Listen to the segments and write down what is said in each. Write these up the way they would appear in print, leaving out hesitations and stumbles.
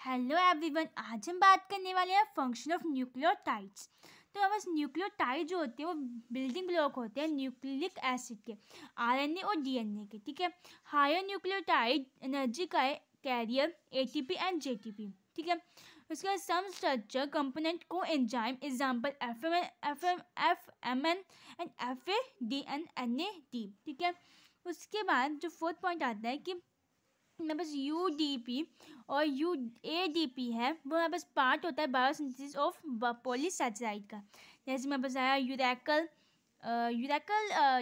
Hello everyone, आज हम बात करने वाले हैं फंक्शन ऑफ न्यूक्लियोटाइड्स। तो अब बस न्यूक्लियोटाइड जो होते हैं वो बिल्डिंग ब्लॉक होते हैं न्यूक्लिक एसिड के, आरएनए और डीएनए के। ठीक है, हायर न्यूक्लियोटाइड एनर्जी का कैरियर एटीपी एंड जेटीपी। ठीक है, उसके बाद सम स्ट्रक्चर कंपोनेंट को एंजाइम एग्जांपल एफएमएन एंड एफएडीएनएडी। ठीक है, उसके बाद जो फोर्थ पॉइंट आता है कि मेरे पास यूडीपी और यूएडीपी है, वो मेरे पास पार्ट होता है बायोसिंथेसिस ऑफ पॉलीसैकेराइड का। जैसे मेरे पास आया यूरैकल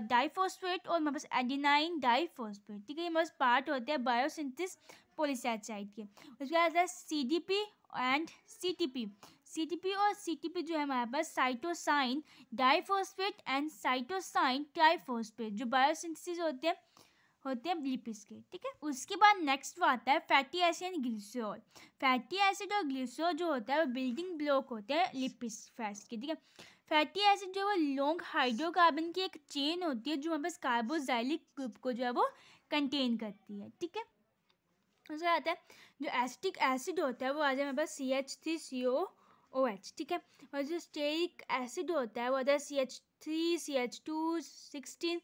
डाइफॉस्फेट और मेरे पास एडिनाइन डाइफॉस्फेट। ठीक है, ये मेरे पास पार्ट होते हैं बायोसिंथेसिस पॉलीसैकेराइड के। उसके बाद आता है सीडीपी एंड सीटीपी और सीटीपी जो है हमारे पास cytosine diphosphate and cytosine triphosphate जो बायोसिंथेसिस होते हैं लिपिड्स के। ठीक है, उसके बाद नेक्स्ट आता है fatty acid and glycerol. Fatty acid और ग्लिसरॉल जो होता है वो बिल्डिंग ब्लॉक होते हैं लिपिड्स फैट्स के। ठीक है, फैटी एसिड जो है लॉन्ग हाइड्रोकार्बन की एक चेन होती है जो हमारे पास कार्बोक्सिलिक ग्रुप को जो है वो कंटेन करती है। ठीक है, उसके बाद आता है जो एसिटिक एसिड होता है वो आ जाए हमारे पास CH3COOH। ठीक है, और जो स्टेरिक एसिड होता है वो आता है CH3 CH2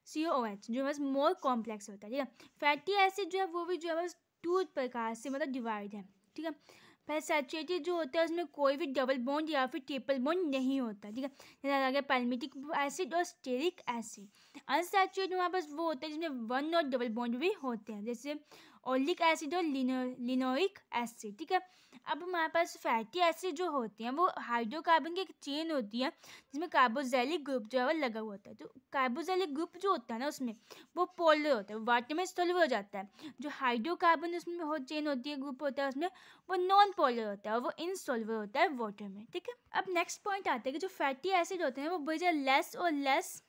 COOH जो बस मोर कॉम्प्लेक्स होता है। ठीक है, फैटी एसिड जो है वो भी जो है बस 2 प्रकार से मतलब डिवाइड है। ठीक है, पहले सैचुरेटेड जो होता है उसमें कोई भी डबल बॉन्ड या फिर ट्रिपल बॉन्ड नहीं होता। ठीक है, जैसे आ गया पैल्मिटिक एसिड और स्टेरिक एसिड। अनसैचुरेटेड हमारे पास वो होता है जिसमें 1 और डबल बॉन्ड भी होते हैं, जैसे ओलिक एसिड और लिनोइक एसिड। ठीक है, अब हमारे पास फैटी एसिड जो होते हैं वो हाइड्रोकार्बन की एक चेन होती है जिसमें कार्बोक्सिलिक ग्रुप जो है वो लगा हुआ होता है। तो कार्बोक्सिलिक ग्रुप जो होता है ना उसमें वो पोलर होता है, वाटर में सॉल्युबल हो जाता है। जो हाइड्रोकार्बन उसमें हो चेन होती है, ग्रुप होता है उसमें, वो नॉन पोलर होता है और वो इनसॉल्युबल होता है वाटर में। ठीक है, अब नेक्स्ट पॉइंट आता है कि जो फैटी एसिड होते हैं वो बहुत लेस और लेस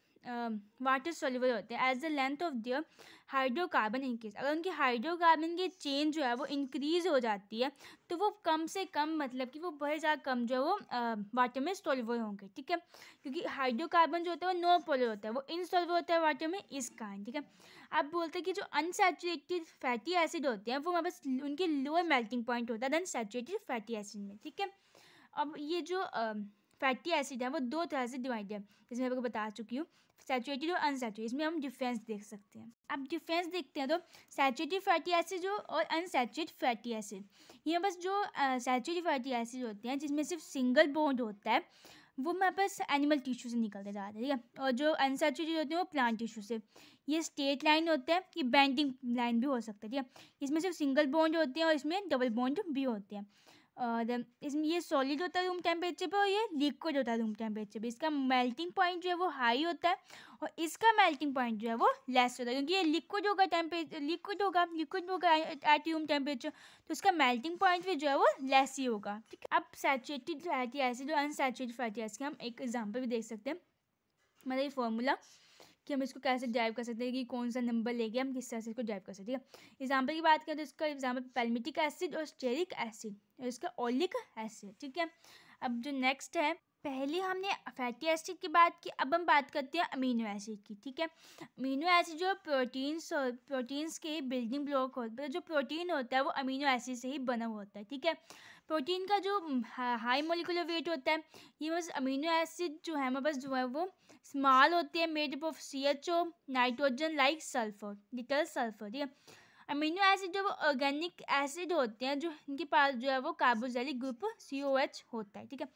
वाटर सोल्यूबल होते हैं as the length of their hydrocarbon increase. अगर उनकी हाइड्रोकार्बन की चेन जो है वो इंक्रीज हो जाती है तो वो कम से कम मतलब कि वो बहुत ज़्यादा कम जो है वो वाटर में सोल्यूबल होंगे। ठीक है, क्योंकि हाइड्रोकार्बन जो होता है वो नो पोलर होता है, वो इनसॉल्युबल होता है वाटर में, इस कारण। ठीक है, आप बोलते हैं कि जो अनसैचुरेटेड फैटी एसिड होते हैं वो हमारे पास उनके लोअर मेल्टिंग पॉइंट होता है दैन सैचुरेटेड फैटी एसिड में। ठीक है, अब ये जो फैटी एसिड है वो 2 तरह से डिवाइड है, जैसे मैं आपको बता चुकी हूँ, सैचुरेटेड और अनसैचुरेटेड। इसमें हम डिफरेंस देख सकते हैं। अब डिफरेंस देखते हैं तो सैचुरेटेड फैटी एसिड जो और अनसैचुरेटेड फैटी एसिड, ये बस जो सैचुरेटेड फैटी एसिड होते हैं जिसमें सिर्फ सिंगल बॉन्ड होता है वो हमारे पास एनिमल टिश्यू से निकलते जाते हैं। ठीक है, और जो अनसैचुरेटेड होते हैं वो प्लांट टिश्यू से। ये स्ट्रेट लाइन होते हैं, ये बेंडिंग लाइन भी हो सकता है। ठीक है, इसमें सिर्फ सिंगल बॉन्ड होते हैं और इसमें डबल बॉन्ड भी होते हैं। और इसमें ये सॉलिड होता है रूम टेम्परेचर पे और ये लिक्विड होता है रूम टेम्परेचर पे। इसका मेल्टिंग पॉइंट जो है वो हाई होता है और इसका मेल्टिंग पॉइंट जो है वो लेस होता है, क्योंकि ये लिक्विड होगा एट रूम टेम्परेचर, तो इसका मेल्टिंग पॉइंट भी जो है वो लेस ही होगा। ठीक है, अब सैचुरेटेड फैटी एसिड और अनसैचुरेटेड फैटी एसिड का हम एक एग्जाम्पल भी देख सकते हैं, मतलब ये फॉर्मूला कि हम इसको कैसे ड्राइव कर सकते हैं कि कौन सा नंबर लेके हम किस तरह से इसको ड्राइव कर सकते हैं। ठीक है, एग्जाम्पल की बात करें तो इसका एग्जाम्पल पैल्मिटिक एसिड और स्टेरिक एसिड और इसका ओलिक एसिड। ठीक है, अब जो नेक्स्ट है, पहले हमने फैटी एसिड की बात की, अब हम बात करते हैं अमीनो एसिड की। ठीक है, अमीनो एसिड जो प्रोटीन्स के बिल्डिंग ब्लॉक होते हैं, जो प्रोटीन होता है वो अमीनो एसिड से ही बना हुआ होता है। ठीक है, प्रोटीन का जो हाई मोलिकुलर वेट होता है, ये बस अमीनो एसिड जो है हमारे पास जो है वो स्मॉल होते हैं, made up of CHO nitrogen like sulphur, little sulphur. ठीक है, अमीनो एसिड जो वो ऑर्गेनिक एसिड होते हैं जो इनके पास जो है वो कार्बोक्सिलिक ग्रुप COH होता है। ठीक है,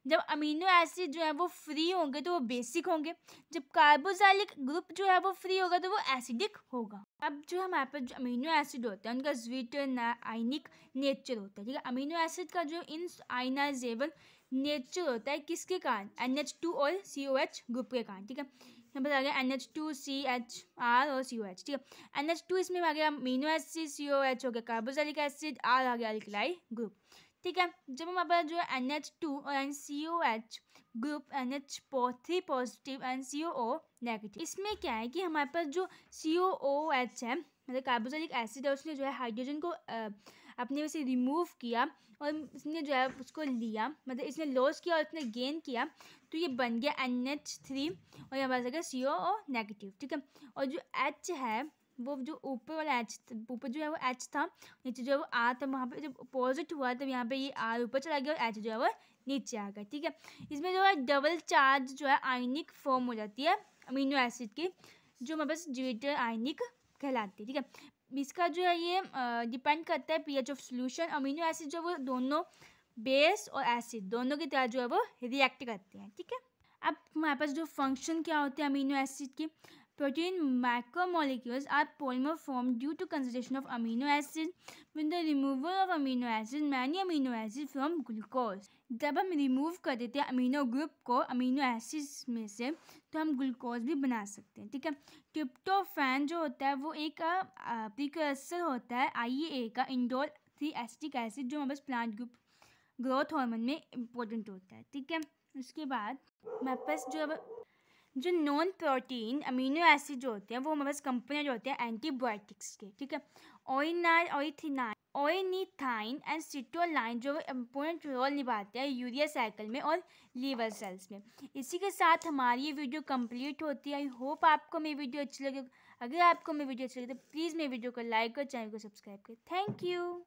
जब अमीनो एसिड जो है वो फ्री होंगे तो वो बेसिक होंगे, जब कार्बोक्सिलिक ग्रुप जो है वो फ्री होगा तो वो एसिडिक होगा। अब जो हमारे पास जो अमीनो एसिड होता है उनका स्वीटर आयनिक नेचर होता है। ठीक है, अमीनो एसिड का जो इन आयनाइजेबल नेचर होता है किसके कारण, NH2 और COH ग्रुप के कारण। ठीक है, यहाँ पर आ गया NH2 CHR और COH। ठीक है, NH2 इसमें आ गया अमीनो एसिड, COH हो गया कार्बोक्सिलिक एसिड, R आ गया अल्कलाई ग्रुप। ठीक है, जब हमारे पास जो है NH2 और COH group NH3 positive and COO negative, इसमें क्या है कि हमारे पास जो COOH है मतलब कार्बोक्सिलिक एसिड है, उसने जो है हाइड्रोजन को अपने में से रिमूव किया और इसने जो है उसको लिया, मतलब इसने लॉस किया और इसने गेन किया, तो ये बन गया NH3 और यहाँ पास आ गया COO नेगेटिव। ठीक है, और जो H है वो जो ऊपर वाला एच, ऊपर जो है वो एच था, नीचे जो है वो आर था, वहाँ पे जब अपोजिट हुआ तब यहाँ पे ये आर ऊपर चला गया और एच जो है वो नीचे आ गया, ठीक है। इसमें जो है डबल चार्ज जो है आयनिक फॉर्म हो जाती है अमीनो एसिड की, जो हमारे पास ज्विटर आयनिक कहलाती है, ठीक है। इसका जो है ये डिपेंड करता है pH of solution. Amino acid जो वो दोनों बेस और एसिड दोनों की तरह जो है वो रिएक्ट करते हैं, ठीक है। अब हमारे पास जो फंक्शन क्या होते हैं अमीनो एसिड की, protein macromolecules are polymer formed due to concentration of amino acid. With the removal of amino acid, many amino acids from glucose. जब हम रिमूव कर देते हैं अमीनो ग्रुप को अमीनो एसिड्स में से तो हम ग्लूकोज भी बना सकते हैं, ठीक है। ट्रिप्टोफैन जो होता है वो एक प्रीकर्सर होता है IEA का, इंडोल 3 एसिटिक एसिड, जो हमारे पास प्लांट ग्रुप ग्रोथ हार्मोन में इम्पोर्टेंट होता है, ठीक है। उसके बाद हमारे पास जो नॉन प्रोटीन अमीनो एसिड जो होते हैं वो हमारे पास कंपोनेंट होते हैं एंटीबायोटिक्स के, ठीक है। ओरिनीथाइन एंड सिटोलाइन जो इम्पोर्टेंट रोल निभाते हैं यूरिया साइकिल में और लीवर सेल्स में। इसी के साथ हमारी ये वीडियो कंप्लीट होती है। आई होप आपको मेरी वीडियो अच्छी लगे। अगर आपको मेरी वीडियो अच्छी लगे तो प्लीज़ मेरी वीडियो को लाइक और चैनल को सब्सक्राइब करें। Thank you.